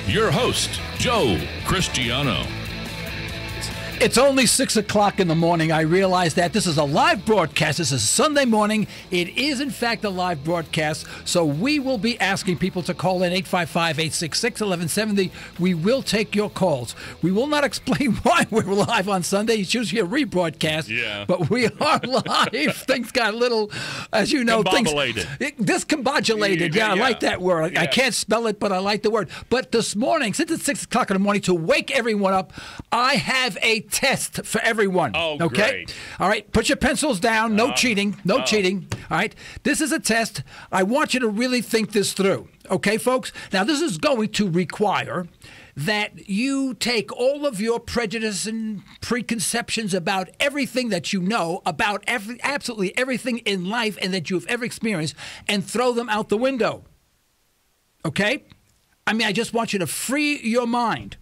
your host, Joe Cristiano. It's only 6 o'clock in the morning. I realize that this is a live broadcast. This is Sunday morning. It is, in fact, a live broadcast. So we will be asking people to call in 855-866-1170. We will take your calls. We will not explain why we're live on Sunday. It's usually a rebroadcast. Yeah. But we are live. Things got a little, as you know, discombobulated. Yeah, I like that word. Yeah. I can't spell it, but I like the word. But this morning, since it's 6 o'clock in the morning, to wake everyone up, I have a test for everyone. Oh, okay? Great. All right, put your pencils down. No cheating. No cheating. All right? This is a test. I want you to really think this through. Okay, folks? Now, this is going to require that you take all of your prejudice and preconceptions about everything that you know, about absolutely everything in life and that you've ever experienced, and throw them out the window. Okay? I mean, I just want you to free your mind.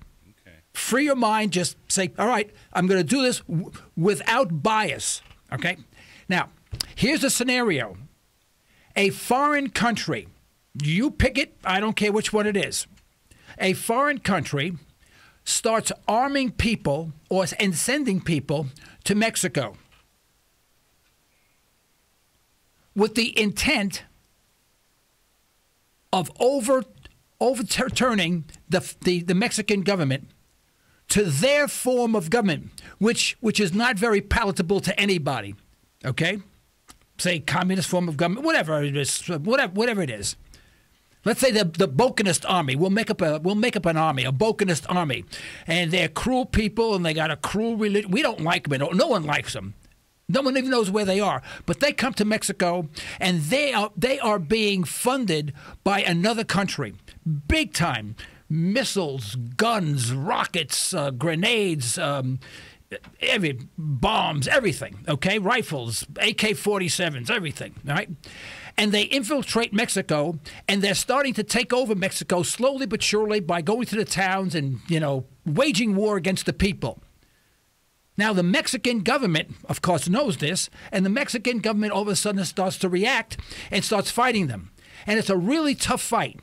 Free your mind. Just say, all right, I'm going to do this without bias. Okay? Now, here's a scenario. A foreign country, you pick it, I don't care which one it is. A foreign country starts arming people and sending people to Mexico with the intent of overturning the Mexican government to their form of government, which is not very palatable to anybody, okay? Say communist form of government, whatever it is, whatever it is. Let's say the Bocanist army. We'll make up an army, a Bocanist army, and they're cruel people and they got a cruel religion. We don't like them. No one likes them. No one even knows where they are. But they come to Mexico, and they are being funded by another country, big time. Missiles, guns, rockets, grenades, bombs, everything, okay? Rifles, AK-47s, everything, all right? And they infiltrate Mexico, and they're starting to take over Mexico slowly but surely by going to the towns and, waging war against the people. Now, the Mexican government, of course, knows this, and the Mexican government all of a sudden starts to react and starts fighting them. And it's a really tough fight.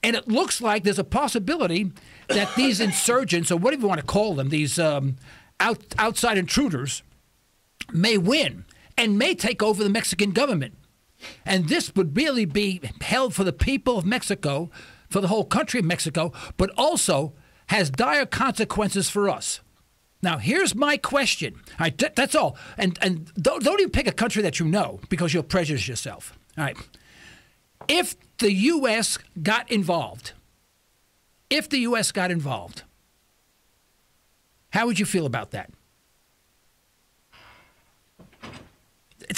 And it looks like there's a possibility that these insurgents, or whatever you want to call them, these outside intruders, may win and may take over the Mexican government. And this would really be held for the people of Mexico, for the whole country of Mexico, but also has dire consequences for us. Now, here's my question. All right, that's all. And don't even pick a country that you know, because you'll prejudice yourself. All right. If the U.S. got involved, how would you feel about that?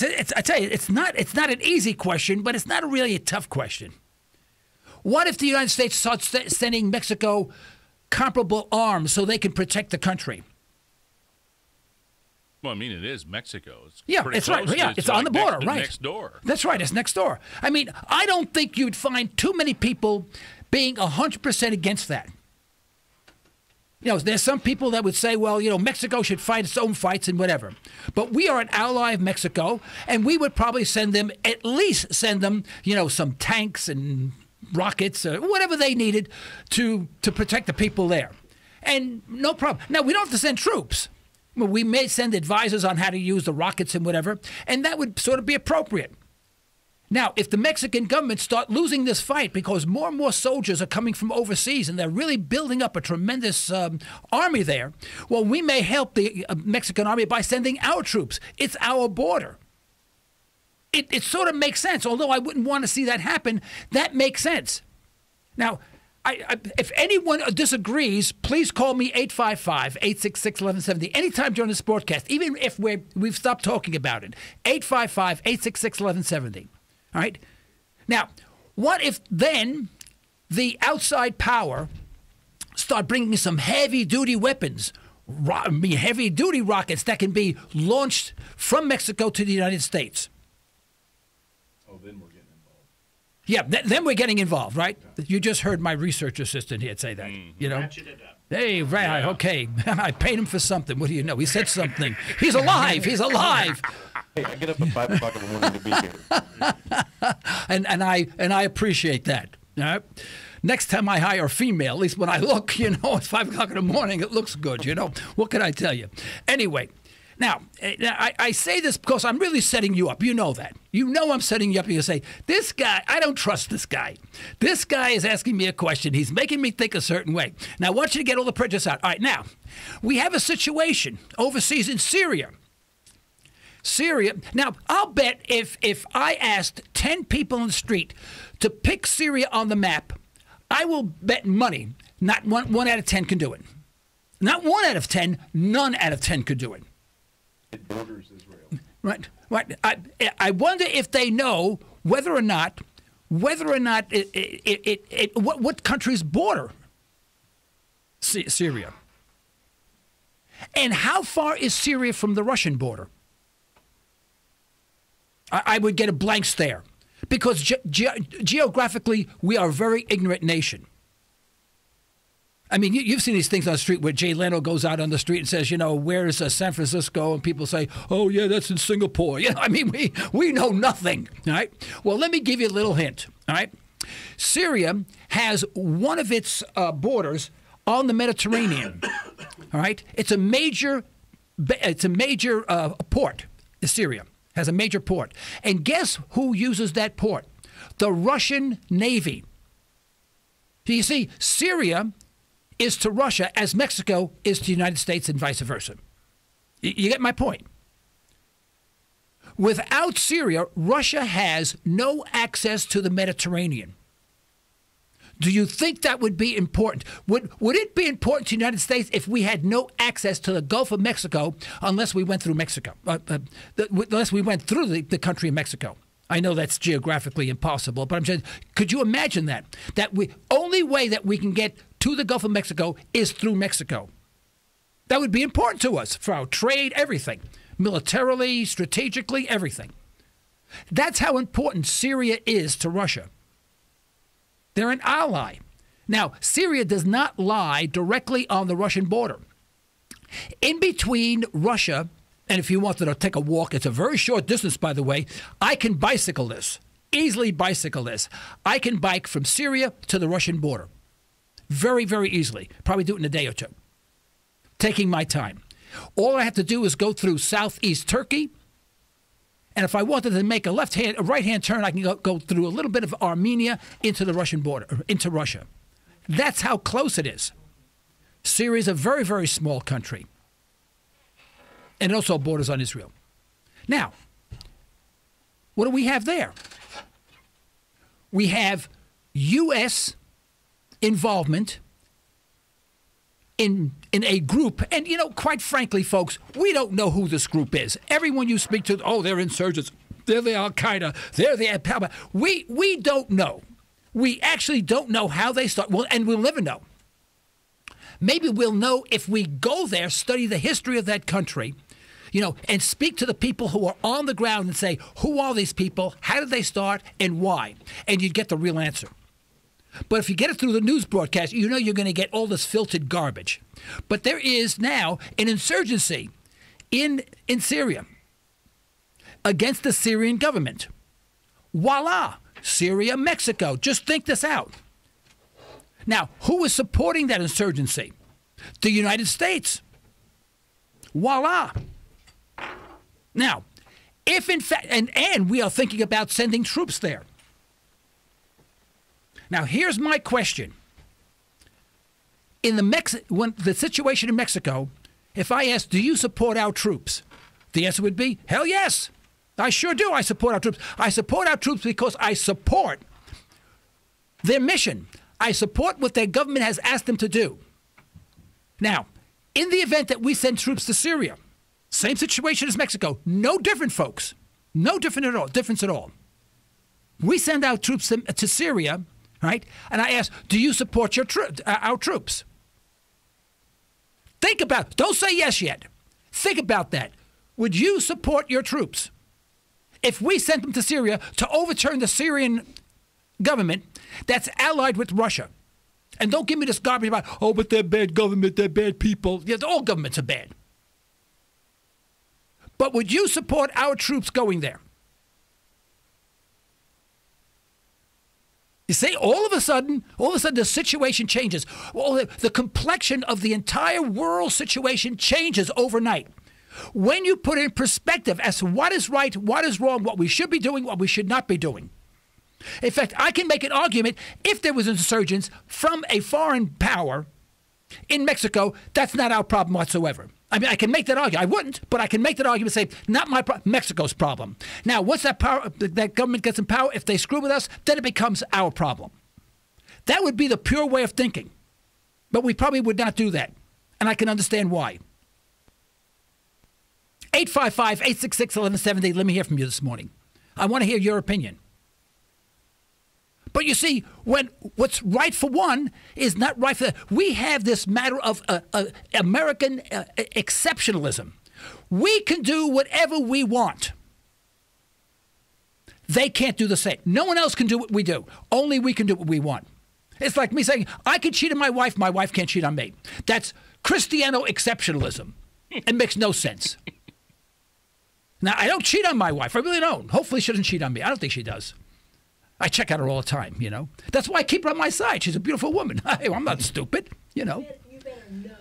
I tell you, it's not an easy question, but it's not really a tough question. What if the United States starts sending Mexico comparable arms so they can protect the country? Well, I mean, it is Mexico. It's right. Yeah, it's on the border, right? Next door. That's right. It's next door. I mean, I don't think you'd find too many people being 100% against that. There's some people that would say, well, Mexico should fight its own fights and whatever. But we are an ally of Mexico, and we would probably send them some tanks and rockets or whatever they needed to protect the people there. And no problem. Now, we don't have to send troops. We may send advisors on how to use the rockets and whatever, and that would sort of be appropriate. Now, if the Mexican government start losing this fight because more and more soldiers are coming from overseas and they're really building up a tremendous army there, well, we may help the Mexican army by sending our troops. It's our border. It sort of makes sense, although I wouldn't want to see that happen. That makes sense. Now, if anyone disagrees, please call me 855-866-1170 anytime during this broadcast, even if we've stopped talking about it. 855-866-1170. All right? Now, what if then the outside power start bringing some heavy-duty weapons, heavy-duty rockets that can be launched from Mexico to the United States? Oh, then we're getting involved. Yeah, then we're getting involved, right? Yeah. You just heard my research assistant here say that. Ratchet it up. Hey, right, yeah. Okay. I paid him for something. What do you know? He said something. He's alive. He's alive. Hey, I get up at 5 o'clock in the morning to be here. and I appreciate that. All right? Next time I hire a female, at least when I look, it's 5 o'clock in the morning, it looks good, What can I tell you? Anyway, now, I say this because I'm really setting you up. You know that. You know I'm setting you up. You say, this guy, I don't trust this guy. This guy is asking me a question. He's making me think a certain way. Now, I want you to get all the prejudice out. All right, now, we have a situation overseas in Syria. Now, I'll bet if I asked 10 people on the street to pick Syria on the map, I will bet money not one out of 10 can do it. Not 1 out of 10, none out of 10 could do it. It borders Israel. Right. I wonder if they know whether or not what countries border Syria, and how far is Syria from the Russian border. I would get a blank stare, because geographically we are a very ignorant nation. I mean, you've seen these things on the street where Jay Leno goes out on the street and says, where is San Francisco? And people say, oh, yeah, that's in Singapore. I mean, we know nothing. All right. Well, let me give you a little hint. All right. Syria has one of its borders on the Mediterranean. All right. It's a major port. Syria has a major port. And guess who uses that port? The Russian Navy. You see, Syria is to Russia as Mexico is to the United States and vice versa. You get my point? Without Syria, Russia has no access to the Mediterranean. Do you think that would be important? Would it be important to the United States if we had no access to the Gulf of Mexico unless we went through Mexico, unless we went through the country of Mexico? I know that's geographically impossible, but I'm saying, could you imagine that? That the only way that we can get to the Gulf of Mexico is through Mexico. That would be important to us for our trade, everything. Militarily, strategically, everything. That's how important Syria is to Russia. They're an ally. Now, Syria does not lie directly on the Russian border. In between Russia, and if you wanted to take a walk, it's a very short distance, by the way, I can bicycle this, easily bicycle this. I can bike from Syria to the Russian border. Very, very easily. Probably do it in a day or two. Taking my time. All I have to do is go through southeast Turkey. And if I wanted to make a right-hand turn, I can go through a little bit of Armenia into the Russian border, into Russia. That's how close it is. Syria is a very, very small country. And it also borders on Israel. Now, what do we have there? We have U.S. involvement in a group. And, quite frankly, folks, we don't know who this group is. Everyone you speak to, oh, they're insurgents. They're the Al-Qaeda. They're the Al-Qaeda. We don't know. We actually don't know how they start. Well, and we'll never know. Maybe we'll know if we go there, study the history of that country, and speak to the people who are on the ground and say, who are these people? How did they start? And why? And you'd get the real answer. But if you get it through the news broadcast, you're going to get all this filtered garbage. But there is now an insurgency in Syria against the Syrian government. Voila! Syria, Mexico. Just think this out. Now, who is supporting that insurgency? The United States. Voila! Now, if in fact, and we are thinking about sending troops there. Now, here's my question. When the situation in Mexico, if I asked, do you support our troops? The answer would be, hell yes. I sure do. I support our troops. I support our troops because I support their mission. I support what their government has asked them to do. Now, in the event that we send troops to Syria, same situation as Mexico. No different, folks. No difference at all. We send our troops to Syria, right? And I ask, do you support our troops? Think about it. Don't say yes yet. Think about that. Would you support your troops if we sent them to Syria to overturn the Syrian government that's allied with Russia? And don't give me this garbage about, oh, but they're bad government, they're bad people. Yeah, all governments are bad. But would you support our troops going there? You see, all of a sudden, the situation changes. Well, the complexion of the entire world situation changes overnight. When you put it in perspective as to what is right, what is wrong, what we should be doing, what we should not be doing. In fact, I can make an argument if there was insurgents from a foreign power in Mexico, that's not our problem whatsoever. I mean, I can make that argument. I wouldn't, but I can make that argument and say, not my problem, Mexico's problem. Now, once that government gets in power, if they screw with us, then it becomes our problem. That would be the pure way of thinking. But we probably would not do that. And I can understand why. 855-866-1170. Let me hear from you this morning. I want to hear your opinion. But you see, when what's right for one is not right for the other. We have this matter of American exceptionalism. We can do whatever we want. They can't do the same. No one else can do what we do. Only we can do what we want. It's like me saying, I can cheat on my wife can't cheat on me. That's Cristiano exceptionalism. It makes no sense. Now, I don't cheat on my wife. I really don't. Hopefully she doesn't cheat on me. I don't think she does. I check on her all the time, you know. That's why I keep her on my side. She's a beautiful woman. I'm not stupid, you know. You better know.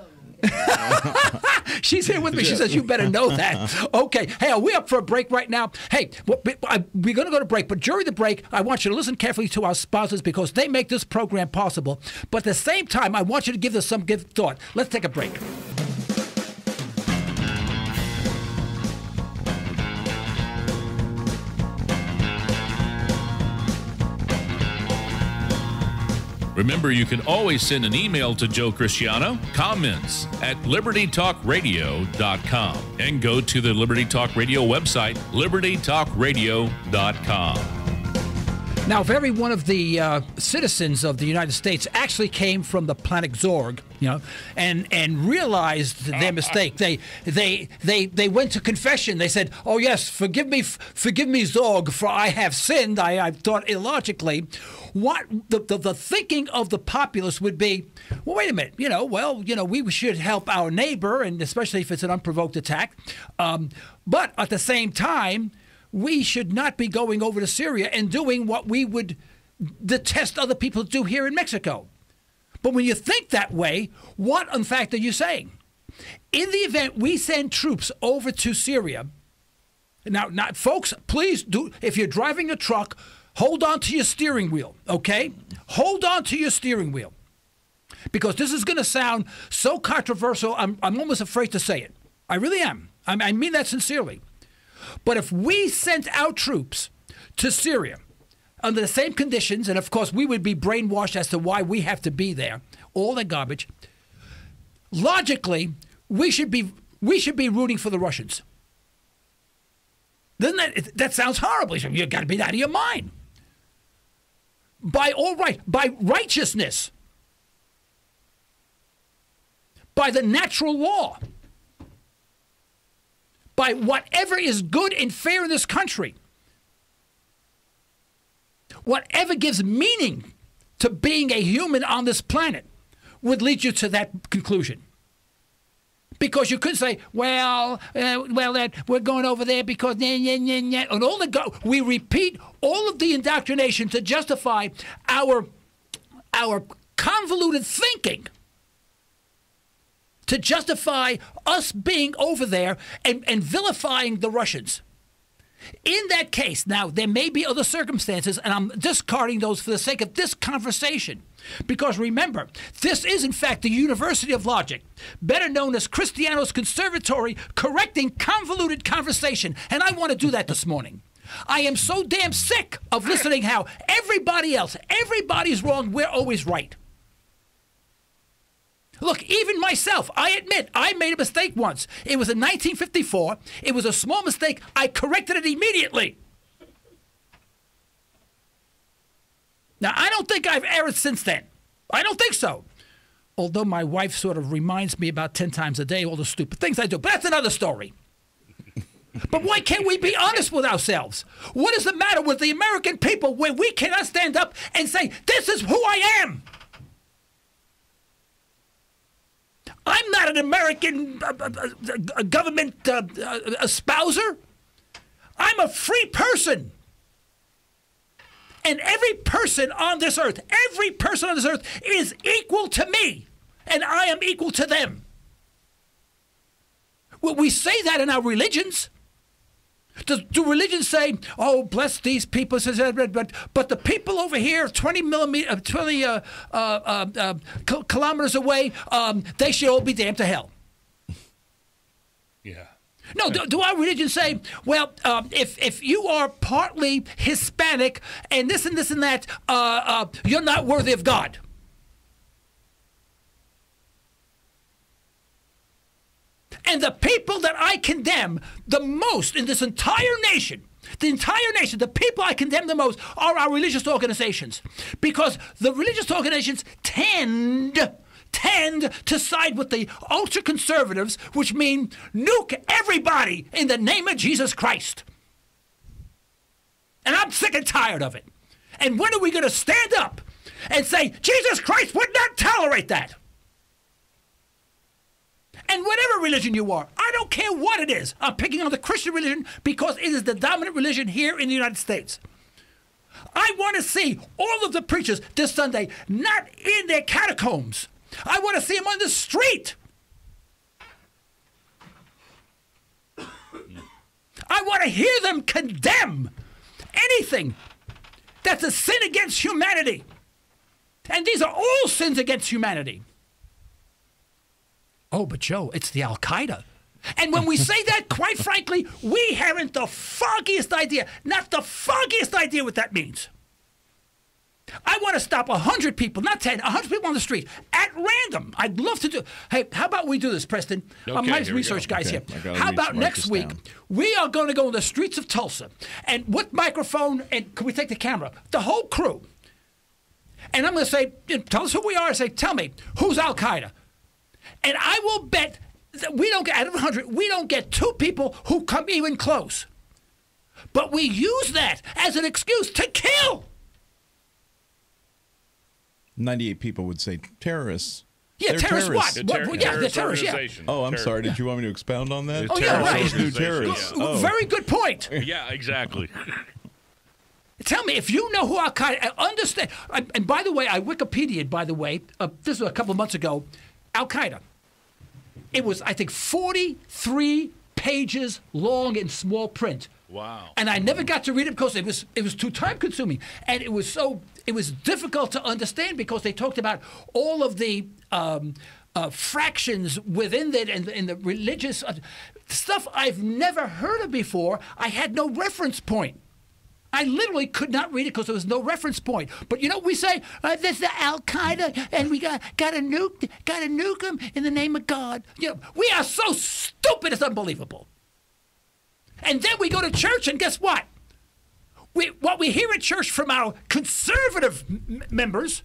She's here with me. She says, you better know that. Okay. Hey, are we up for a break right now? Hey, we're going to go to break, but during the break, I want you to listen carefully to our sponsors because they make this program possible. But at the same time, I want you to give this some good thought. Let's take a break. Remember, you can always send an email to Joe Cristiano, comments at libertytalkradio.com, and go to the Liberty Talk Radio website, libertytalkradio.com. Now, if every one of the citizens of the United States actually came from the planet Zorg, you know, and realized their mistake, they went to confession. They said, "Oh yes, forgive me, Zorg, for I have sinned. I thought illogically." What the thinking of the populace would be? Well, wait a minute. We should help our neighbor, and especially if it's an unprovoked attack. But at the same time, we should not be going over to Syria and doing what we would detest other people do here in Mexico. But when you think that way, what, in fact, are you saying? In the event we send troops over to Syria, now, folks, please do, if you're driving a truck, hold on to your steering wheel, okay? Hold on to your steering wheel. Because this is going to sound so controversial, I'm almost afraid to say it. I really am. I mean that sincerely. But if we sent our troops to Syria under the same conditions, and of course we would be brainwashed as to why we have to be there, all the garbage, logically, we should be rooting for the Russians. Doesn't that sounds horrible? You've got to be out of your mind. By righteousness, by the natural law, by whatever is good and fair in this country, whatever gives meaning to being a human on this planet would lead you to that conclusion. Because you could say, we're going over there because and we repeat all of the indoctrination to justify our convoluted thinking, to justify us being over there and vilifying the Russians. In that case, now, there may be other circumstances, and I'm discarding those for the sake of this conversation. Because remember, this is, in fact, the University of Logic, better known as Cristiano's Conservatory, correcting convoluted conversation. And I want to do that this morning. I am so damn sick of listening how everybody's wrong, we're always right. Look, even myself, I admit, I made a mistake once. It was in 1954. It was a small mistake. I corrected it immediately. Now, I don't think I've erred since then. I don't think so. Although my wife sort of reminds me about 10 times a day all the stupid things I do. But that's another story. But why can't we be honest with ourselves? What is the matter with the American people where we cannot stand up and say, this is who I am? I'm not an American government espouser. I'm a free person. And every person on this earth is equal to me, and I am equal to them. Well, we say that in our religions. Do religions say, "Oh, bless these people"? But the people over here, 20 kilometers away, they should all be damned to hell. Yeah. No, do our religions say, well, if you are partly Hispanic and this and this and that, you're not worthy of God? And the people that I condemn the most in this entire nation, the people I condemn the most are our religious organizations. Because the religious organizations tend to side with the ultra-conservatives, which mean nuke everybody in the name of Jesus Christ. And I'm sick and tired of it. And when are we going to stand up and say, Jesus Christ would not tolerate that? And whatever religion you are, I don't care what it is. I'm picking on the Christian religion because it is the dominant religion here in the United States. I want to see all of the preachers this Sunday not in their catacombs. I want to see them on the street. I want to hear them condemn anything that's a sin against humanity. And these are all sins against humanity. Oh, but Joe, it's the Al-Qaeda. And when we say that, quite frankly, we haven't the foggiest idea, not the foggiest idea what that means. I want to stop 100 people, not 10, 100 people on the street at random. I'd love to do. Hey, how about we do this, Preston? Okay, my here we research go. guys Okay, here. How about next week, we are going to go in the streets of Tulsa, and with microphone, and can we take the camera? The whole crew. And I'm going to say, tell us who we are, and say, tell me, who's Al-Qaeda? And I will bet that we don't get, out of 100, we don't get 2 people who come even close. But we use that as an excuse to kill. 98 people would say terrorists. Yeah, They're terrorists what? Terrorist Yeah, they're terrorists, yeah. organization. Oh, I'm sorry. Did you want me to expound on that? Oh, yeah, right. Those new terrorists. Yeah. Oh. Very good point. Yeah, exactly. Tell me, if you know who Al-Qaeda, understand. And by the way, I Wikipedia'd, by the way, this was a couple of months ago, Al-Qaeda. It was, I think, 43 pages long in small print. Wow. And I never got to read it because it was too time consuming, and it was difficult to understand because they talked about all of the fractions within it and the religious stuff I've never heard of before. I had no reference point. I literally could not read it because there was no reference point. But you know, we say this is the Al Qaeda, and we got to nuke them in the name of God. You know, we are so stupid; it's unbelievable. And then we go to church, and guess what? What we hear at church from our conservative members,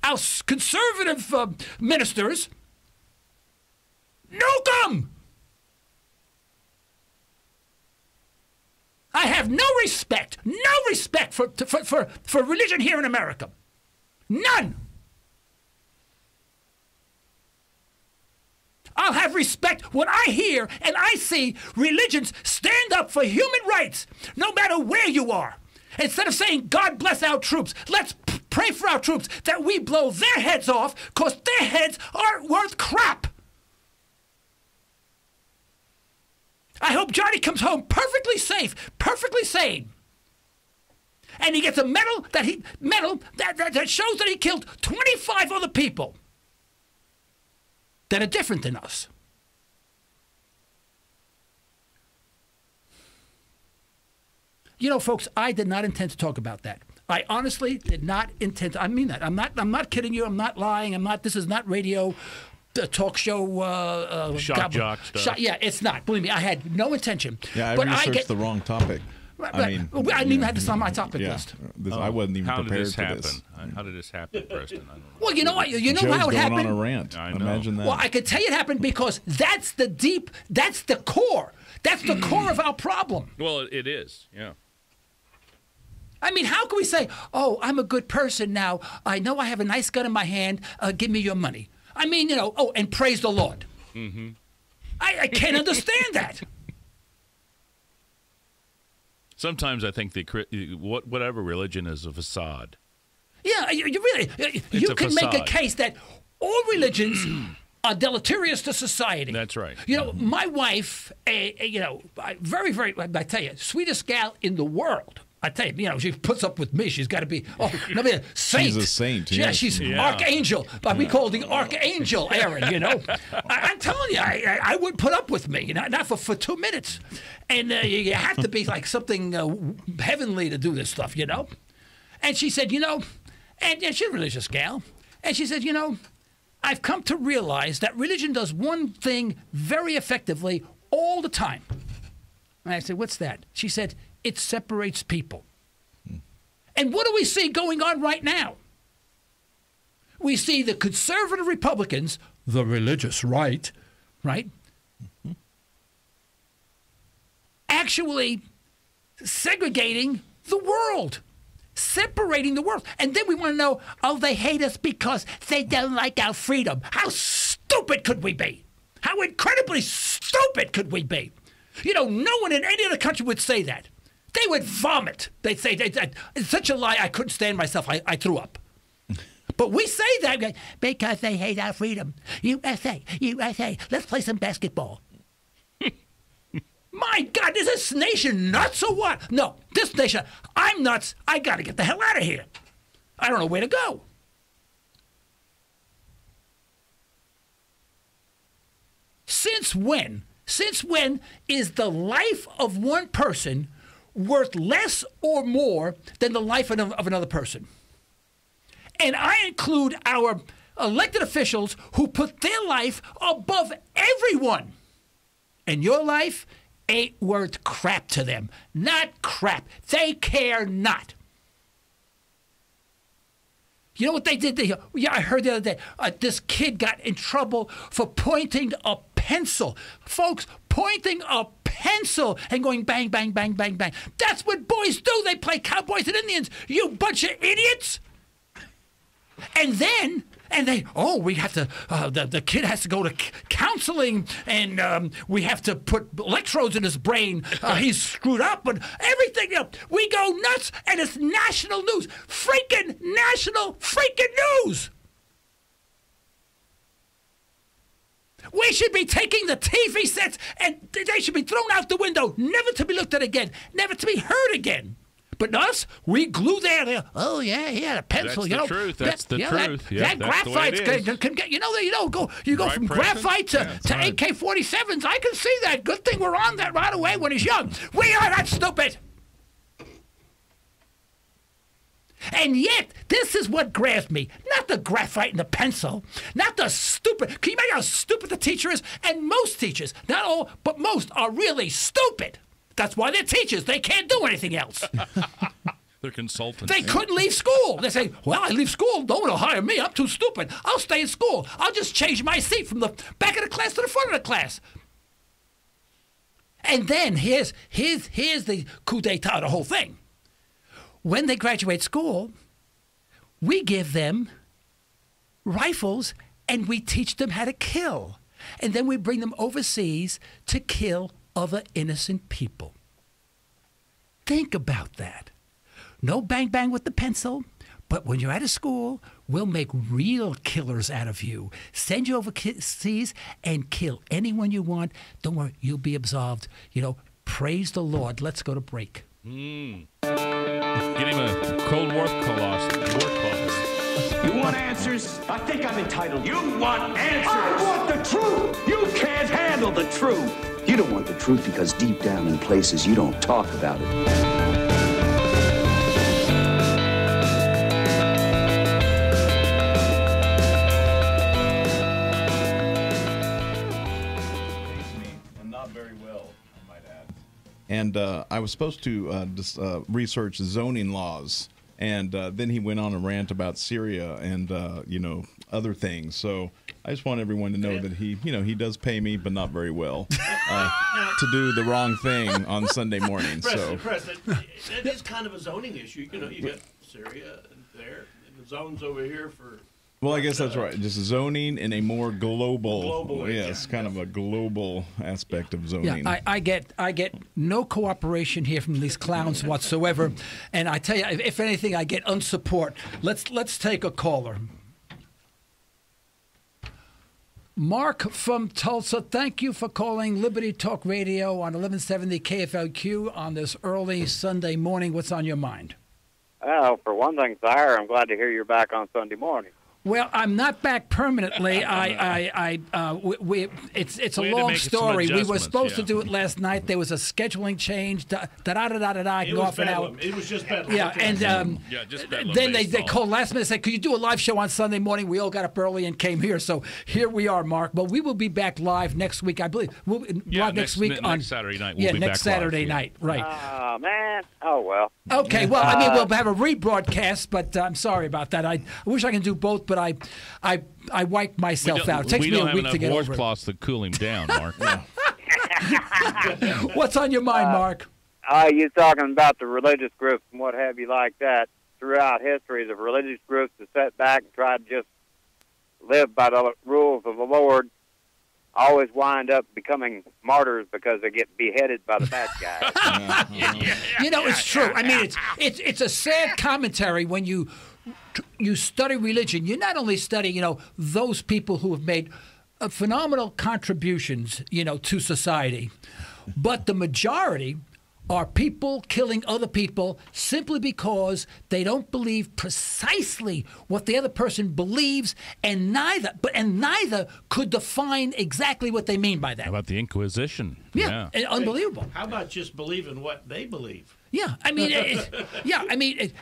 our conservative ministers, nuke them. I have no respect for religion here in America. None. I'll have respect when I hear and I see religions stand up for human rights, no matter where you are. Instead of saying, God bless our troops, let's pray for our troops that we blow their heads off because their heads aren't worth crap. I hope Johnny comes home perfectly safe, perfectly sane. And he gets a medal that shows that he killed 25 other people that are different than us. You know, folks, I did not intend to talk about that. I honestly did not intend to. I mean that. I'm not kidding you. I'm not lying. This is not radio, talk show. Shock jock stuff. Yeah, it's not. Believe me, I had no intention. Yeah, I but researched the wrong topic. I didn't even have this on my topic list. I wasn't even How prepared did this for happen? this. How did this happen, Preston? I don't know. Well, you know what? You know Joe's how it going happened. on a rant. I know. Imagine that. Well, I could tell you it happened because that's the core. That's the core of our problem. Well, it is. Yeah. I mean, how can we say, oh, I'm a good person now. I know I have a nice gun in my hand. Give me your money. I mean, you know, and praise the Lord. Mm-hmm. I can't understand that. Sometimes I think whatever religion is a facade. Yeah, you really you can make a case that all religions are deleterious to society. That's right. You know, my wife, very, very, I tell you, sweetest gal in the world. I tell you, she puts up with me. She's got to be, a saint. She's a saint. Yeah, Yes. she's archangel. But we call the archangel Aaron, I'm telling you, I would put up with me, not for 2 minutes. And you have to be like something heavenly to do this stuff, And she said, and she's a religious gal. And she said, I've come to realize that religion does one thing very effectively all the time. And I said, what's that? She said, it separates people. And what do we see going on right now? We see the conservative Republicans, the religious right, actually segregating the world. Separating the world. And then we want to know, they hate us because they don't like our freedom. How stupid could we be? How incredibly stupid could we be? No one in any other country would say that. They would vomit. They'd say, it's such a lie, I couldn't stand myself. I threw up. But we say that because they hate our freedom. USA, let's play some basketball. My God, is this nation nuts or what? No, this nation, I'm nuts. I got to get the hell out of here. I don't know where to go. Since when is the life of one person worth less or more than the life of another person? And I include our elected officials who put their life above everyone. And your life ain't worth crap to them. Not crap. They care not. You know what they did? I heard the other day, this kid got in trouble for pointing a pencil. Folks, pointing a pencil and going bang, bang, bang, bang, bang. That's what boys do. They play cowboys and Indians. You bunch of idiots. And then... we have to, the kid has to go to counseling, and we have to put electrodes in his brain. He's screwed up, and everything. We go nuts, and it's national news. Freaking national freaking news. We should be taking the TV sets, and they should be thrown out the window, never to be looked at again, never to be heard again. But us, we glue there. Oh yeah, the pencil. That's the truth. That's the truth. That graphite can get. You go from graphite to AK-47s. I can see that. Good thing we're on that right away when he's young. We are not stupid. And yet, this is what grabs me. Not the graphite and the pencil. Not the stupid. Can you imagine how stupid the teacher is? And most teachers, not all, but most, are really stupid. That's why they're teachers. They can't do anything else. They're consultants. They couldn't leave school. They say, well, I leave school. No one will hire me. I'm too stupid. I'll stay in school. I'll just change my seat from the back of the class to the front of the class. And then here's the coup d'etat of the whole thing. When they graduate school, we give them rifles and we teach them how to kill. And then we bring them overseas to kill other innocent people. Think about that. No bang bang with the pencil, but when you're out of school, we'll make real killers out of you. Send you overseas and kill anyone you want. Don't worry, you'll be absolved. Praise the Lord. Let's go to break. Get him a Cold War clause. You want answers? I think I'm entitled. You want answers? I want the truth! You can't handle the truth! You don't want the truth because deep down in places you don't talk about it. And I was supposed to research zoning laws, and then he went on a rant about Syria and other things. So I just want everyone to know that he does pay me, but not very well, to do the wrong thing on Sunday morning. President, it is kind of a zoning issue. You got Syria there, and the zone's over here for Well, I guess that's right. Just zoning in a more global, yes, kind of a global aspect of zoning. Yeah, I get no cooperation here from these clowns whatsoever, and I tell you, if anything, I get unsupport. Let's take a caller. Mark from Tulsa, thank you for calling Liberty Talk Radio on 1170 KFLQ on this early Sunday morning. What's on your mind? Well, for one thing, sire, I'm glad to hear you're back on Sunday morning. Well, I'm not back permanently. It's a long story. We were supposed to do it last night. There was a scheduling change. It was bedlam. It was just bedlam. Yeah, okay. and then they called last minute and said, "Could you do a live show on Sunday morning?" We all got up early and came here. So here we are, Mark. But we will be back live next week, I believe. We'll live next week on Saturday night. We'll be next back Saturday live, night. Right. Oh, man. Oh, well. Okay, well, I mean, we'll have a rebroadcast, but I'm sorry about that. I wish I could do both, but I wiped myself out. It takes me a week to get over it. We don't have enough washcloths to cool him down, Mark. What's on your mind, Mark? You're talking about the religious groups and what have you like that. Throughout history, the religious groups have sat back and tried to just live by the rules of the Lord always wind up becoming martyrs because they get beheaded by the bad guys. You know, it's true. I mean, it's a sad commentary when you study religion. You not only study, those people who have made phenomenal contributions, to society, but the majority are people killing other people simply because they don't believe precisely what the other person believes, and neither could define exactly what they mean by that. How about the Inquisition? Yeah. Unbelievable. How about just believing what they believe? Yeah, I mean,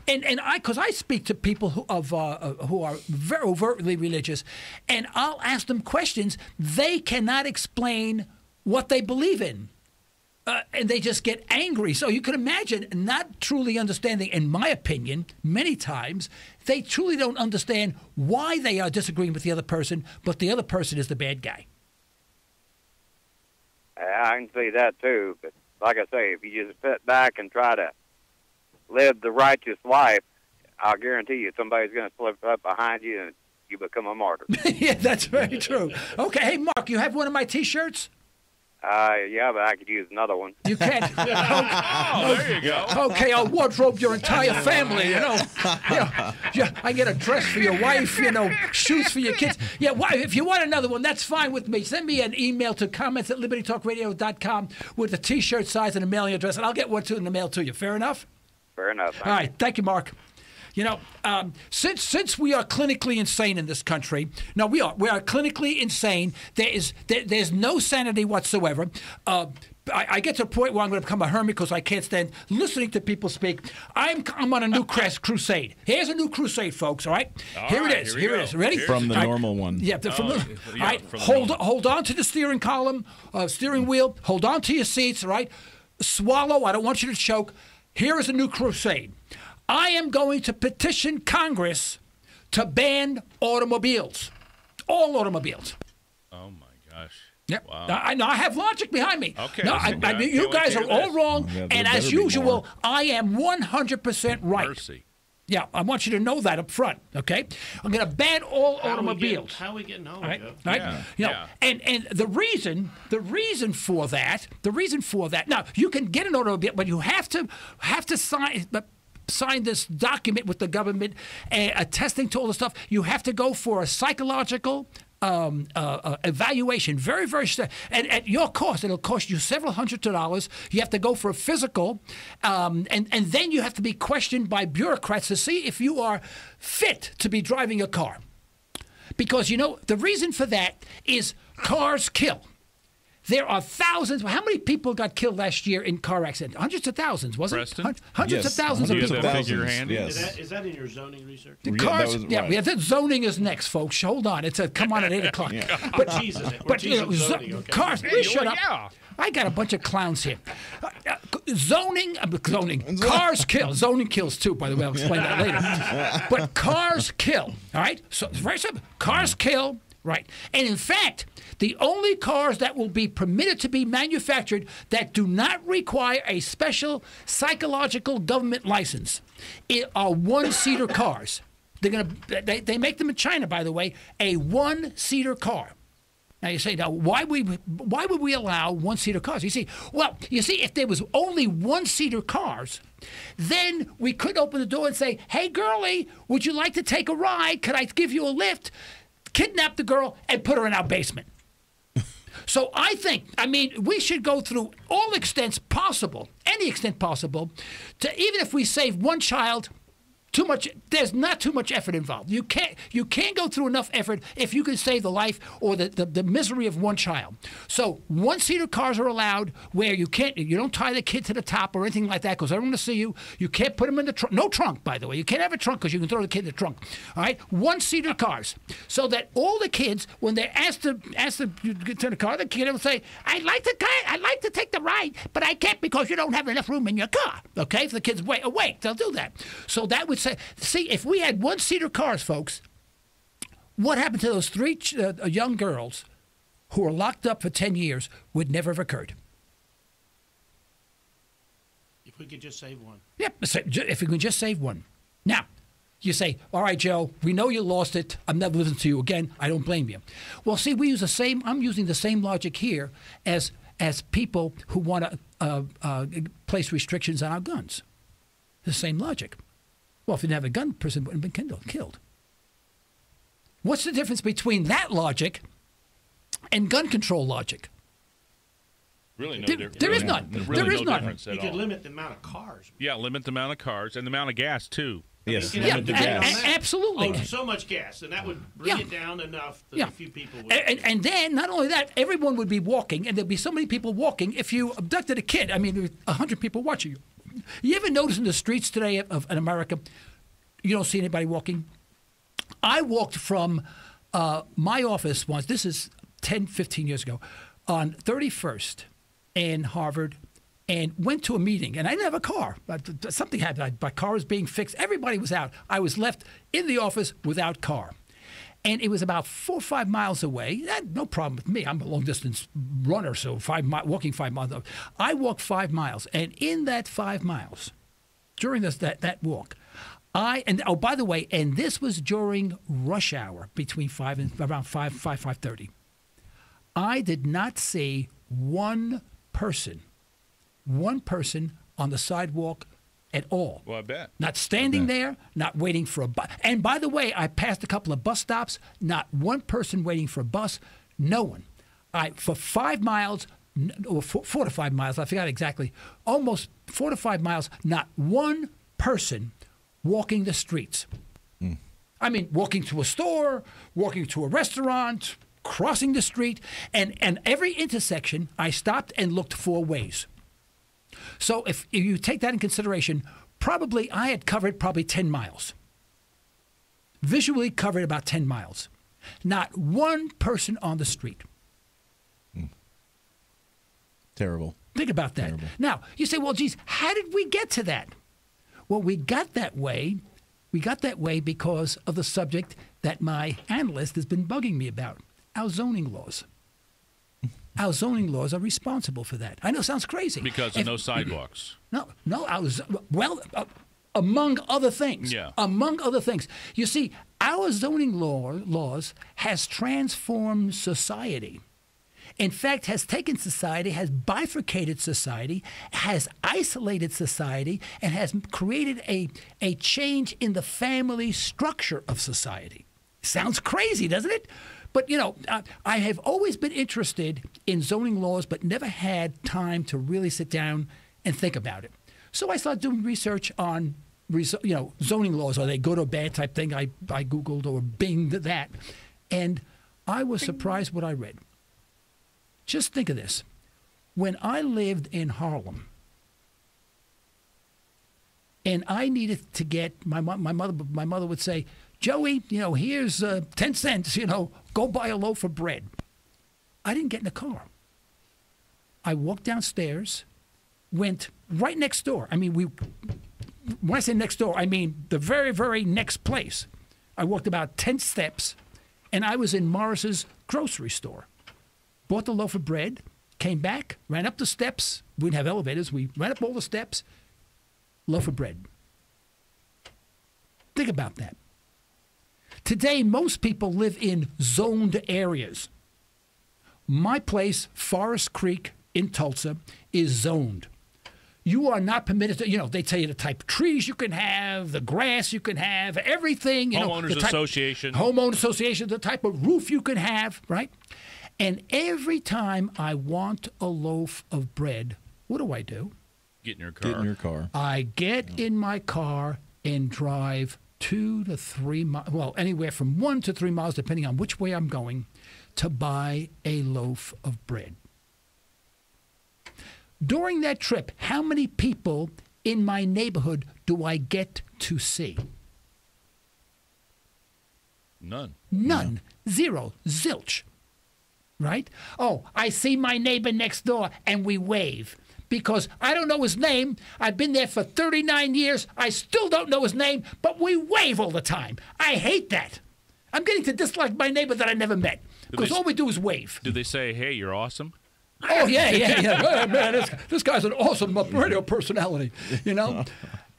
because I speak to people who are very overtly religious, and I'll ask them questions. They cannot explain what they believe in. And they just get angry. So you can imagine not truly understanding, in my opinion, many times, they truly don't understand why they are disagreeing with the other person, but the other person is the bad guy. I can see that, too. But like I say, if you just sit back and try to live the righteous life, I'll guarantee you somebody's going to slip up behind you and you become a martyr. Yeah, that's very true. Okay, hey, Mark, you have one of my T-shirts? Yeah, but I could use another one. You can. There you go. Okay, I'll wardrobe your entire family, Yeah, I get a dress for your wife, shoes for your kids. Yeah, if you want another one, that's fine with me. Send me an email to comments@libertytalkradio.com with the T-shirt size and a mailing address, and I'll get one in the mail to you. Fair enough? Fair enough. All right, thank you, Mark. Since we are clinically insane in this country, we are clinically insane. There's no sanity whatsoever. I get to the point where I'm going to become a hermit because I can't stand listening to people speak. I'm on a new crusade. Here's a new crusade, folks. All right, here it is. Here it is. Ready? From the normal one. Yeah. All right. Hold on to the steering column, steering wheel. Hold on to your seats. All right. Swallow. I don't want you to choke. Here is a new crusade. I am going to petition Congress to ban automobiles. All automobiles. Oh, my gosh. Yeah. Wow. I have logic behind me. Okay. No, I mean, you guys are all wrong, and as usual, I am 100% right. Mercy. Yeah, I want you to know that up front, okay? I'm going to ban all automobiles. How are we getting on? Right? Yeah. And the reason for that. Now, you can get an automobile, but you have to sign this document with the government attesting to all the stuff. You have to go for a psychological evaluation, very, very and at your cost. It'll cost you several $100s. You have to go for a physical, and then you have to be questioned by bureaucrats to see if you are fit to be driving a car. Because, the reason for that is cars kill. There are thousands. How many people got killed last year in car accidents? Hundreds of thousands, wasn't Preston? it? Hundreds of thousands of people. Yes. Is that in your zoning research? The cars, right. that zoning is next, folks. Hold on. It's come on at 8 o'clock. But Jesus, zoning, okay. Cars. Shut up. Yeah. I got a bunch of clowns here. Zoning. Cars kill. Zoning kills too, by the way. I'll explain that later. But cars kill. All right. So it's very simple. Cars kill. Right. And in fact, the only cars that will be permitted to be manufactured that do not require a special psychological government license are one-seater cars. They make them in China, by the way, a one-seater car. Now you say, now why would we allow one-seater cars? You see, if there was only one-seater cars, then we could open the door and say, "Hey, girlie, would you like to take a ride? Could I give you a lift?" Kidnap the girl and put her in our basement. So we should go through all extents possible, any extent possible, to even if we save one child. There's not too much effort involved. You can't go through enough effort if you can save the life or the misery of one child. So one-seater cars are allowed where you don't tie the kid to the top or anything like that because everyone will see you. You can't put them in the trunk. No trunk, by the way. You can't have a trunk because you can throw the kid in the trunk. All right, one-seater cars, so that all the kids, when they're asked to get to the car, the kid will say, "I'd like to take the ride, but I can't because you don't have enough room in your car." Okay, if the kids awake, they'll do that. So that would say, see, if we had one-seater cars, folks, what happened to those three young girls who were locked up for 10 years would never have occurred. If we could just save one. Yep, if we could just save one. Now, you say, "All right, Joe, we know you lost it. I'm never listening to you again. I don't blame you." Well, see, I'm using the same logic here as people who want to place restrictions on our guns. The same logic. Well, if you didn't have a gun, the person wouldn't have been killed. What's the difference between that logic and gun control logic? Really no difference. There is none. There is none. You could limit the amount of cars. Yeah, limit the amount of cars and the amount of gas, too. Yes, absolutely. Oh, so much gas, and that would bring it down enough that a few people would. And then, not only that, everyone would be walking, and there'd be so many people walking. If you abducted a kid, there were 100 people watching you. You ever notice in the streets today of America, you don't see anybody walking? I walked from my office once, this is 10, 15 years ago, on 31st in Harvard, and went to a meeting. And I didn't have a car. Something happened. My car was being fixed. Everybody was out. I was left in the office without car. And it was about 4 or 5 miles away. No problem with me. I'm a long-distance runner, so walking 5 miles. I walked 5 miles. And in that 5 miles, during that walk, by the way, and this was during rush hour between around 5:30. I did not see one person on the sidewalk at all. Well, I bet. Not standing there, not waiting for a bus. And by the way, I passed a couple of bus stops, not one person waiting for a bus, no one. For 5 miles, or 4 to 5 miles, I forgot exactly, almost 4 to 5 miles, not one person walking the streets. Walking to a store, walking to a restaurant, crossing the street, and every intersection, I stopped and looked 4 ways. So if you take that in consideration, I had covered 10 miles. Visually covered about 10 miles. Not one person on the street. Terrible. Think about that. Terrible. Now, you say, well, geez, how did we get to that? Well, we got that way because of the subject that my analyst has been bugging me about, our zoning laws. Our zoning laws are responsible for that. I know it sounds crazy. Because of no sidewalks. No, among other things. Yeah. Among other things. You see, our zoning laws has transformed society. In fact, has taken society, has bifurcated society, has isolated society, and has created a change in the family structure of society. Sounds crazy, doesn't it? But, I have always been interested in zoning laws, but never had time to really sit down and think about it. So I started doing research on, zoning laws. Are they good or bad type thing? I Googled or Binged that. And I was surprised what I read. Just think of this. When I lived in Harlem, and I needed to get, my mother would say, "Joey, here's 10 cents, go buy a loaf of bread." I didn't get in a car. I walked downstairs, went right next door. When I say next door, I mean the very, very next place. I walked about 10 steps, and I was in Morris's grocery store. Bought the loaf of bread, came back, ran up the steps. We didn't have elevators. We ran up all the steps, loaf of bread. Think about that. Today, most people live in zoned areas. My place, Forest Creek in Tulsa, is zoned. You are not permitted to, they tell you the type of trees you can have, the grass you can have, everything. Homeowners Association. Homeowners Association, the type of roof you can have, right? And every time I want a loaf of bread, what do? Get in your car. Get in your car. I get in my car and drive 2 to 3 miles, well, anywhere from 1 to 3 miles, depending on which way I'm going, to buy a loaf of bread. During that trip, how many people in my neighborhood do I get to see? None. None. Zero. Zilch. Right? Oh, I see my neighbor next door and we wave. Because I don't know his name. I've been there for 39 years. I still don't know his name, but we wave all the time. I hate that. I'm getting to dislike my neighbor that I never met. Because all we do is wave. Do they say, hey, you're awesome? Oh, yeah. Oh, man, this guy's an awesome radio personality,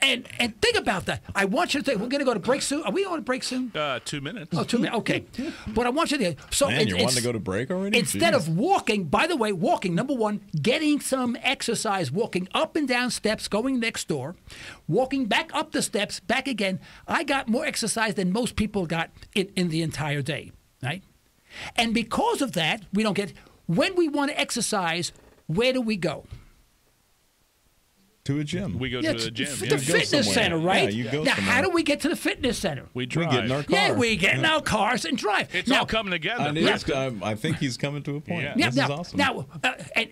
And think about that. I want you to think, we're going to go to break soon. Are we going to break soon? 2 minutes. Oh, 2 minutes. Okay. But I want you to think. So Man, you're wanting to go to break already? Instead of walking, by the way, number one, getting some exercise, walking up and down steps, going next door, walking back up the steps, back again. I got more exercise than most people got in the entire day, right? And because of that, we don't get... When we want to exercise, where do we go? To a gym. We go to the gym. The fitness center, right? Yeah, you go now, somewhere. how do we get to the fitness center? We drive. We get in our car. Yeah, we get in our cars and drive. It's now, all coming together. I think he's coming to a point. Yeah. This is awesome. Now,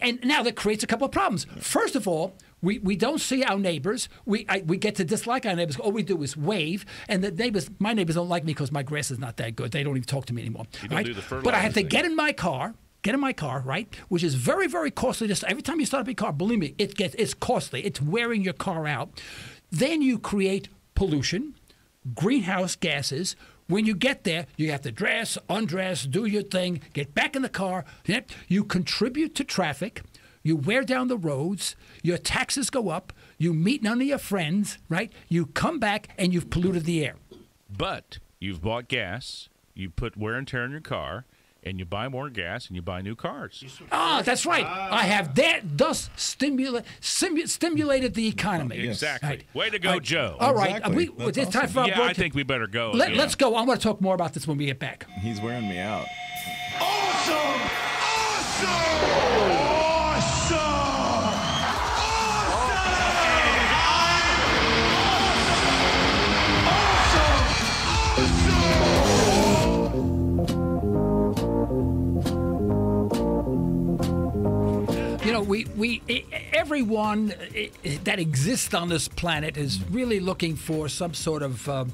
and now that creates a couple of problems. First of all, we don't see our neighbors. We get to dislike our neighbors. All we do is wave, and my neighbors don't like me because my grass is not that good. They don't even talk to me anymore. You don't do the fertilizer but I have to thing. get in my car, right? Which is very, very costly. Every time you start up your car, believe me, it's costly. It's wearing your car out. Then you create pollution, greenhouse gases. When you get there, you have to dress, undress, do your thing, get back in the car. You contribute to traffic. You wear down the roads. Your taxes go up. You meet none of your friends, right? You come back and you've polluted the air. But you've bought gas. You put wear and tear in your car. And you buy more gas and you buy new cars. That's right. I have that thus stimulated the economy. Exactly. Right. Way to go, Joe. All right. Exactly. It's time for our Yeah, break. I think we better go. Let's go. I want to talk more about this when we get back. He's wearing me out. Awesome! Awesome! Everyone that exists on this planet is really looking for some sort of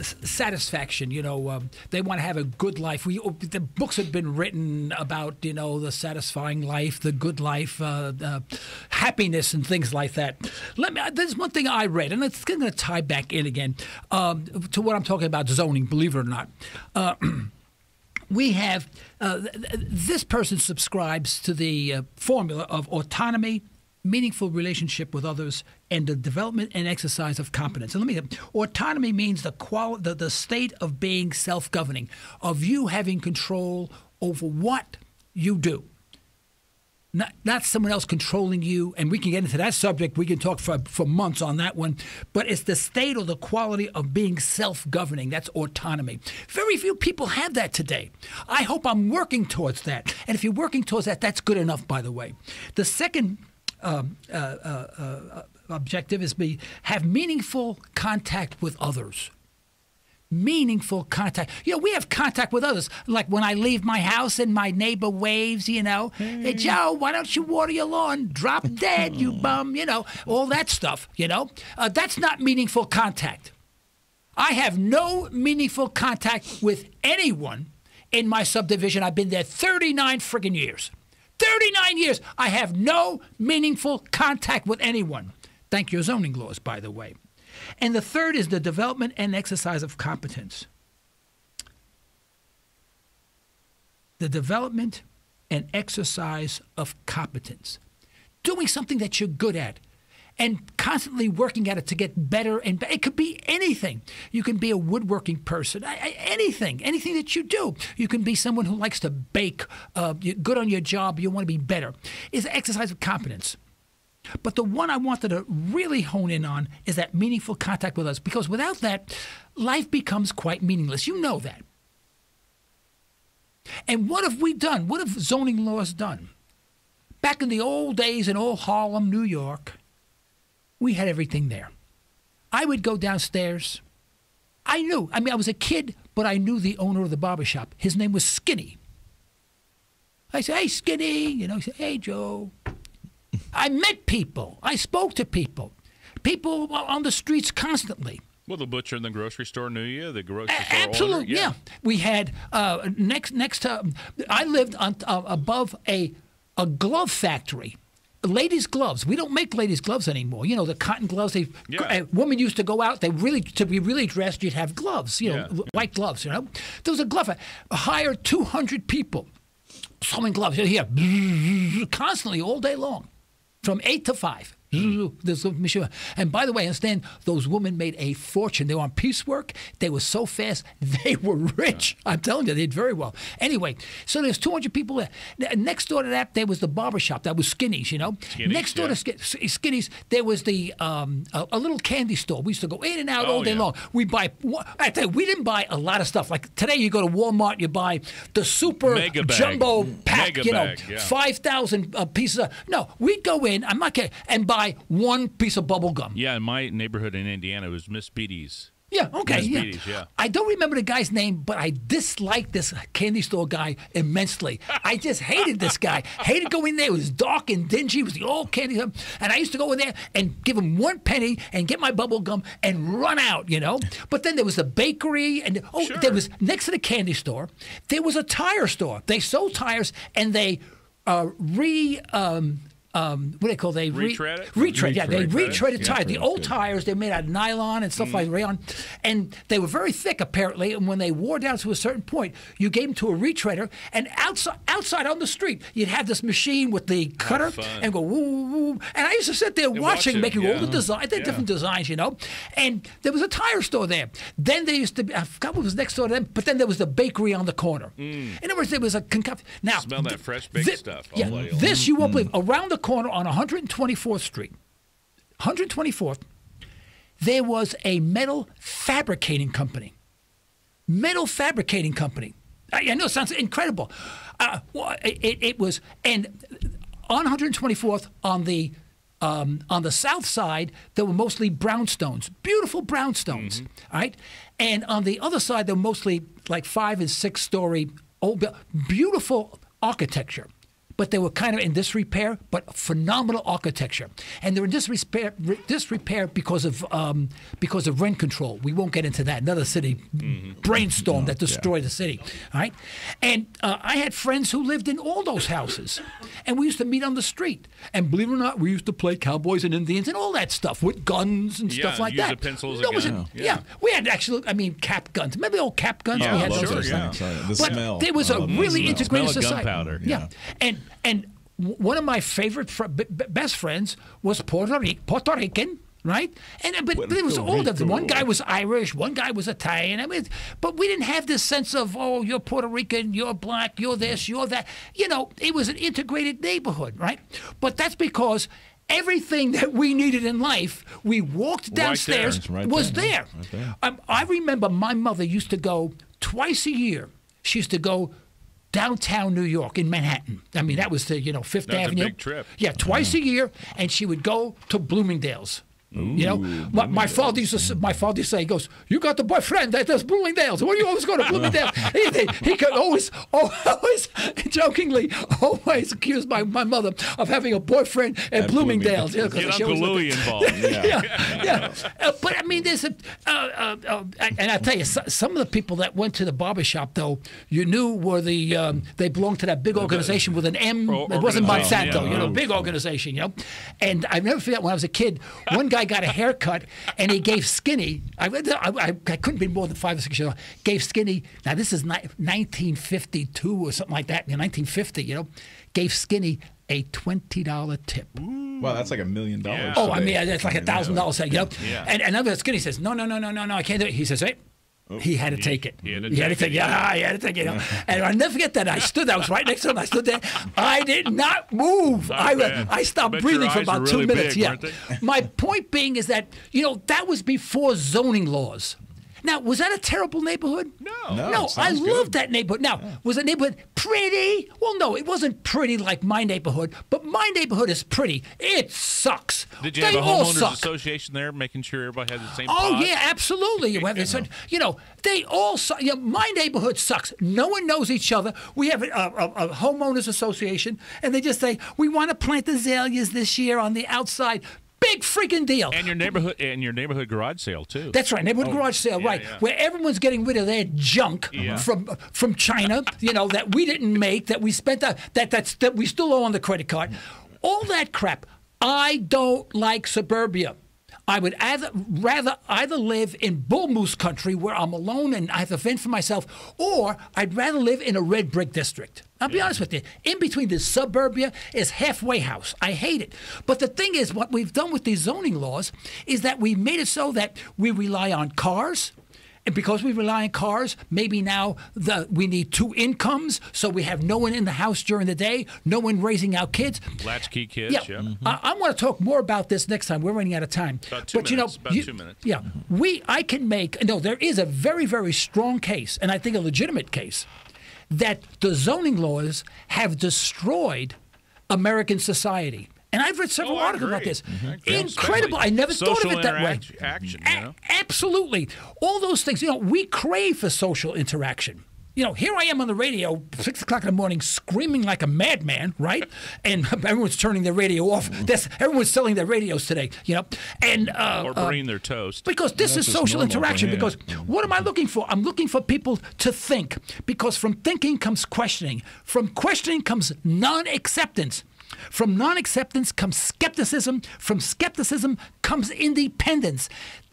satisfaction. They want to have a good life. The books have been written about, the satisfying life, the good life, happiness, and things like that. There's one thing I read, and it's going to tie back in again to what I'm talking about zoning. Believe it or not. We have this person subscribes to the formula of autonomy, meaningful relationship with others, and the development and exercise of competence. And autonomy means the state of being self-governing, of you having control over what you do. Not someone else controlling you, and we can get into that subject. We can talk for months on that one. But it's the state or the quality of being self-governing. That's autonomy. Very few people have that today. I hope I'm working towards that. And if you're working towards that, that's good enough, by the way. The second objective is have meaningful contact with others. Meaningful contact. We have contact with others. Like when I leave my house and my neighbor waves, hey, Joe, why don't you water your lawn? Drop dead, you bum, all that stuff, That's not meaningful contact. I have no meaningful contact with anyone in my subdivision. I've been there 39 friggin' years. 39 years. I have no meaningful contact with anyone. Thank your zoning laws, by the way. And the third is the development and exercise of competence. The development and exercise of competence. Doing something that you're good at. and constantly working at it to get better. And it could be anything. You can be a woodworking person, anything that you do. You can be someone who likes to bake, you're good on your job, you want to be better. It's an exercise of competence. But the one I wanted to really hone in on is that meaningful contact with others, because without that, life becomes quite meaningless. You know that. And what have we done? What have zoning laws done? Back in the old days in old Harlem, New York, we had everything there. I would go downstairs. I was a kid, but I knew the owner of the barbershop. His name was Skinny. I said, "Hey, Skinny." He said, "Hey, Joe." I met people. I spoke to people. People on the streets constantly. Well, the butcher in the grocery store knew you. The grocery store absolutely, owner, yeah. We had next to. I lived on above a glove factory. Ladies' gloves. We don't make ladies' gloves anymore. You know, the cotton gloves. Women used to go out. To be really dressed, you'd have gloves. White gloves. There was a glove. Hired 200 people sewing gloves here, constantly all day long, from 8 to 5. And by the way, I understand those women made a fortune. They were on piecework. They were so fast. They were rich. I'm telling you, they did very well. Anyway, so there's 200 people there. Next door to that, there was the barbershop. That was Skinny's, Skinny's, Next door to Skinny's, there was the a little candy store. We used to go in and out all day long. We didn't buy a lot of stuff. Like today, you go to Walmart, you buy the super jumbo pack, 5,000 pieces. No, we'd go in, I'm not kidding, and buy one piece of bubble gum. Yeah, in my neighborhood in Indiana, it was Miss Beatty's. Yeah, okay, Miss yeah. Beatty's, yeah. I don't remember the guy's name, but I disliked this candy store guy immensely. I just hated this guy. Hated going there. It was dark and dingy. It was the old candy store. And I used to go in there and give him 1 penny and get my bubble gum and run out, But then there was the bakery, and there was, next to the candy store, there was a tire store. They sold tires, and they what do they call it? Retread it? Retread, yeah. They retreaded Yeah, tires. The old good. tires, they made out of nylon and stuff like rayon. And they were very thick, apparently. And when they wore down to a certain point, you gave them to a retreader. And outside on the street, you'd have this machine with the cutter and go woo, woo, woo. And I used to sit there watching, making all the designs. They had different designs, And there was a tire store there. Then there used to be, I forgot what was next door to them, but then there was the bakery on the corner. In other words, there was a concoction. Now, Smell that fresh baked stuff. Yeah, this you won't believe. Around the corner on 124th Street, 124th, there was a metal fabricating company. Metal fabricating company. I know it sounds incredible. It was, and on 124th on the south side, there were mostly brownstones, beautiful brownstones, all right? And on the other side, they were mostly like 5 and 6 story, beautiful architecture. But they were kind of in disrepair, but phenomenal architecture. And they were in disrepair because of rent control. We won't get into that. Another city brainstorm that destroyed the city. All right? And I had friends who lived in all those houses. And we used to meet on the street. And believe it or not, we used to play cowboys and Indians and all that stuff with guns and stuff like use that. the pencils No, again. yeah. We had actually, cap guns. Remember the old cap guns? Yeah, we had sure, those yeah. The but smell. there was a really integrated Smell of society. gunpowder. Yeah. And one of my favorite best friends was Puerto Rican, right? But there was all of them. One guy was Irish, one guy was Italian. But we didn't have this sense of, you're Puerto Rican, you're black, you're this, you're that. It was an integrated neighborhood, right? But that's because everything that we needed in life, we walked downstairs, was there. I remember my mother used to go twice a year. She used to go downtown New York in Manhattan. I mean, that was the, Fifth Avenue. A big trip. Yeah, twice a year, and she would go to Bloomingdale's. My father used to say, he goes, "You got the boyfriend that does Bloomingdale's. Why do you always go to Bloomingdale's?" he could always jokingly accuse my mother of having a boyfriend at Bloomingdale's. Get Uncle Louie involved. Yeah. But I mean, there's and I tell you, some of the people that went to the barbershop, though, you knew were they belonged to that big organization with an M. It wasn't Monsanto, big organization, And I never forget when I was a kid, one guy got a haircut and he gave Skinny, I couldn't be more than 5 or 6 years old, gave Skinny, now this is 1952 or something like that, 1950, gave Skinny a $20 tip. Ooh. Wow, that's like $1 million. Yeah. Oh, I mean, it's like $1,000, you know. Yeah. And another skinny says, no, I can't do it. He says, hey. He had to take it. He had to take it. Yeah, he had to take it. You know? And I'll never forget that. I was right next to him. I stood there. I did not move. I stopped breathing for about 2 minutes. Big, yeah. My point being is that, that was before zoning laws. Now, was that a terrible neighborhood? No, I loved that neighborhood. Now, was the neighborhood pretty? Well, no, it wasn't pretty like my neighborhood, but my neighborhood is pretty. It sucks. Did you they have a all homeowners suck. association there, making sure everybody had the same Oh, pot? yeah, absolutely. They all suck. My neighborhood sucks. No one knows each other. We have a homeowners association, and they just say, we want to plant azaleas this year on the outside. Big freaking deal. And your neighborhood garage sale too. That's right, neighborhood garage sale, right? Yeah. Where everyone's getting rid of their junk from China, that we didn't make, that we spent that we still owe on the credit card. All that crap. I don't like suburbia. I would rather either live in bull moose country where I'm alone and I have to fend for myself, or I'd rather live in a red brick district. I'll be honest with you. In between the suburbia is halfway house. I hate it. But the thing is, what we've done with these zoning laws is that we made it so that we rely on cars. And because we rely on cars, maybe now we need 2 incomes, so we have no one in the house during the day, no one raising our kids. Latchkey kids, yeah. I want to talk more about this next time. We're running out of time. About 2 minutes. About 2 minutes. Yeah. There is a very, very strong case, and I think a legitimate case, that the zoning laws have destroyed American society. And I've read several articles about this. Incredible. I never thought of it that way. Absolutely. All those things. We crave for social interaction. Here I am on the radio, 6 o'clock in the morning, screaming like a madman, right? And everyone's turning their radio off. Everyone's selling their radios today, and or burning their toast. Because this is social interaction. Because what am I looking for? I'm looking for people to think. Because from thinking comes questioning. From questioning comes non-acceptance. From non-acceptance comes skepticism. From skepticism comes independence.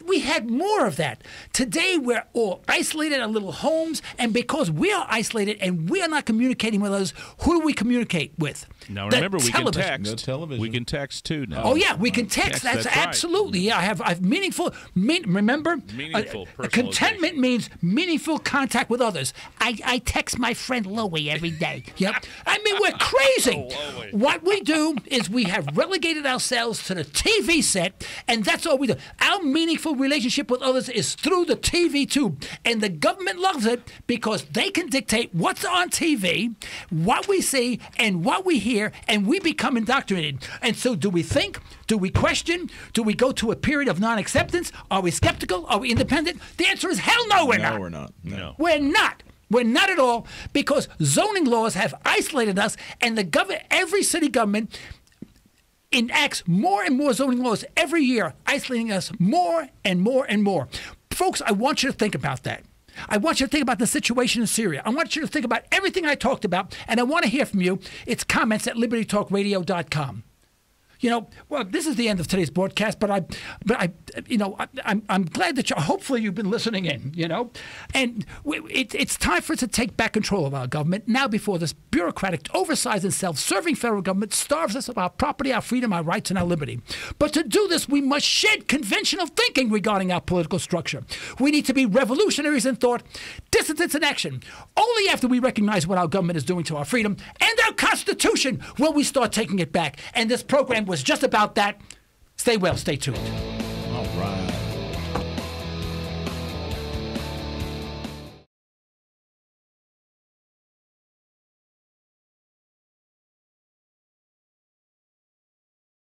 We had more of that. Today, we're all isolated in little homes, and because we are isolated and we are not communicating with others, who do we communicate with? Now, remember, we can text. We can text, too, now. Oh, yeah, we can text. That's absolutely. Right. Yeah, I have meaningful, remember? Meaningful contentment means meaningful contact with others. I text my friend Louie every day. Yep. I mean, we're crazy. What we do is we have relegated ourselves to the TV set, and that's all we do. Our meaningful relationship with others is through the TV tube, and the government loves it because they can dictate what's on TV, what we see, and what we hear, and we become indoctrinated. And so do we think? Do we question? Do we go to a period of non-acceptance? Are we skeptical? Are we independent? The answer is hell no, we're not. No, we're not. No. We're not. We're not at all, because zoning laws have isolated us, and every city government enacts more and more zoning laws every year, isolating us more and more and more. Folks, I want you to think about that. I want you to think about the situation in Syria. I want you to think about everything I talked about, and I want to hear from you. It's comments at libertytalkradio.com. Well, this is the end of today's broadcast, but I'm glad that hopefully you've been listening in, and it's time for us to take back control of our government now before this bureaucratic, oversized and self-serving federal government starves us of our property, our freedom, our rights, and our liberty. But to do this, we must shed conventional thinking regarding our political structure. We need to be revolutionaries in thought, dissidents in action. Only after we recognize what our government is doing to our freedom and our Constitution will we start taking it back. And this program was just about that. Stay well, stay tuned. All right.